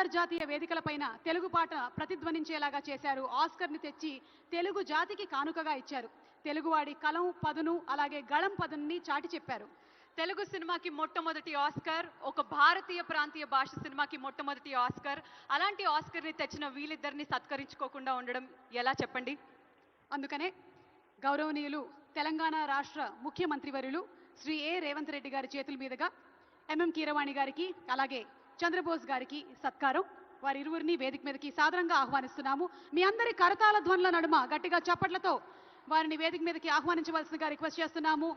అంతర్జాతీయ వేదికలపైన తెలుగు పాట ప్రతిధ్వనించేలాగా చేశారు. ఆస్కర్ని తెచ్చి తెలుగు జాతికి కానుకగా ఇచ్చారు. తెలుగువాడి కలం పదును అలాగే గళం పదున్ని చాటి చెప్పారు. తెలుగు సినిమాకి మొట్టమొదటి ఆస్కర్, ఒక భారతీయ ప్రాంతీయ భాష సినిమాకి మొట్టమొదటి ఆస్కర్. అలాంటి ఆస్కర్ని తెచ్చిన వీళ్ళిద్దరిని సత్కరించుకోకుండా ఉండడం ఎలా చెప్పండి? అందుకనే గౌరవనీయులు తెలంగాణ రాష్ట్ర ముఖ్యమంత్రి వర్యులు శ్రీ ఏ రేవంత్ రెడ్డి గారి చేతుల మీదుగా ఎంఎం కీరవాణి గారికి అలాగే చంద్రబోస్ గారికి సత్కారం. వారిరువురిని వేదిక మీదకి సాదరంగా ఆహ్వానిస్తున్నాము. మీ అందరి కరతాళ ధ్వనుల నడుమ గట్టిగా చప్పట్లతో వారిని వేదిక మీదకి ఆహ్వానించవలసిందిగా రిక్వెస్ట్ చేస్తున్నాము.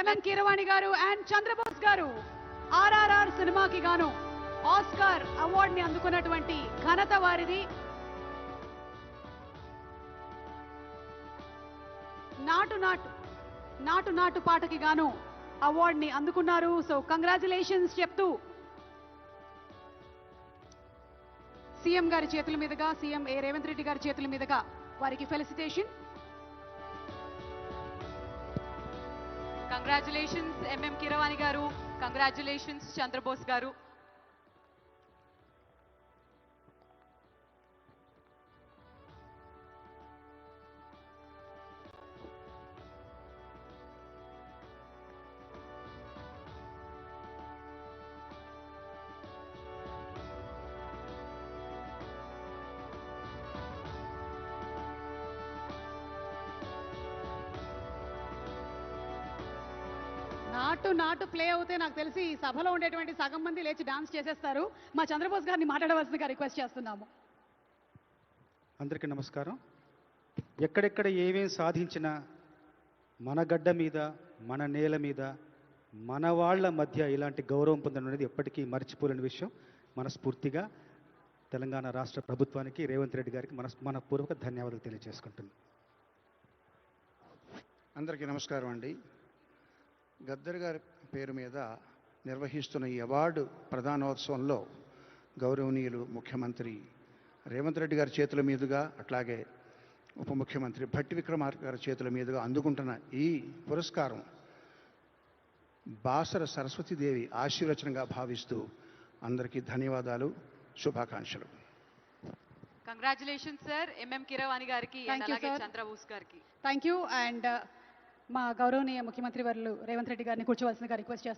ఎంఎం కీరవాణి గారు అండ్ చంద్రబోస్ గారు ఆర్ఆర్ఆర్ సినిమాకి గాను ఆస్కార్ అవార్డుని అందుకున్నటువంటి ఘనత వారిది. నాటు నాటు నాటు నాటు పాటకి గాను అవార్డుని అందుకున్నారు. సో కంగ్రాచులేషన్స్ చెప్తూ సీఎం గారి చేతుల మీదుగా, సీఎం ఏ రేవంత్ రెడ్డి గారి చేతుల మీదుగా వారికి ఫెలిసిటేషన్. కంగ్రాచులేషన్స్ ఎంఎం కీరవాణి గారు, కంగ్రాచులేషన్స్ చంద్రబోస్ గారు. నాటు నాటు ప్లే అవుతే నాకు తెలిసి ఈ సభలో ఉండేటువంటి సగం మంది లేచి డాన్స్ చేసేస్తారు. మా చంద్రబోస్ గారిని మాట్లాడవలసిందిగా రిక్వెస్ట్ చేస్తున్నాము. అందరికీ నమస్కారం. ఎక్కడెక్కడ ఏమేం సాధించినా మన గడ్డ మీద, మన నేల మీద, మన వాళ్ళ మధ్య ఇలాంటి గౌరవం పొందడం అనేది ఎప్పటికీ మర్చిపోలేని విషయం. మనస్ఫూర్తిగా తెలంగాణ రాష్ట్ర ప్రభుత్వానికి, రేవంత్ రెడ్డి గారికి మనపూర్వక ధన్యవాదాలు తెలియజేసుకుంటున్నాను. అందరికీ నమస్కారం అండి. గద్దర్ గారి పేరు మీద నిర్వహిస్తున్న ఈ అవార్డు ప్రధానోత్సవంలో గౌరవనీయులు ముఖ్యమంత్రి రేవంత్ రెడ్డి గారి చేతుల మీదుగా, అట్లాగే ఉప ముఖ్యమంత్రి భట్టి విక్రమార్క గారి చేతుల మీదుగా అందుకుంటున్న ఈ పురస్కారం బాసర సరస్వతీదేవి ఆశీర్వచనంగా భావిస్తూ అందరికీ ధన్యవాదాలు, శుభాకాంక్షలు. కంగ్రాచులేషన్స్ సార్ ఎంఎం కీరవాణి గారికి, అలాగే చంద్రబోస్ గారికి. Thank you. అండ్ మా గౌరవనీయ ముఖ్యమంత్రి వర్యులు రేవంత్ రెడ్డి గారిని కూర్చోవలసిందిగా రిక్వెస్ట్ చేస్తున్నాను.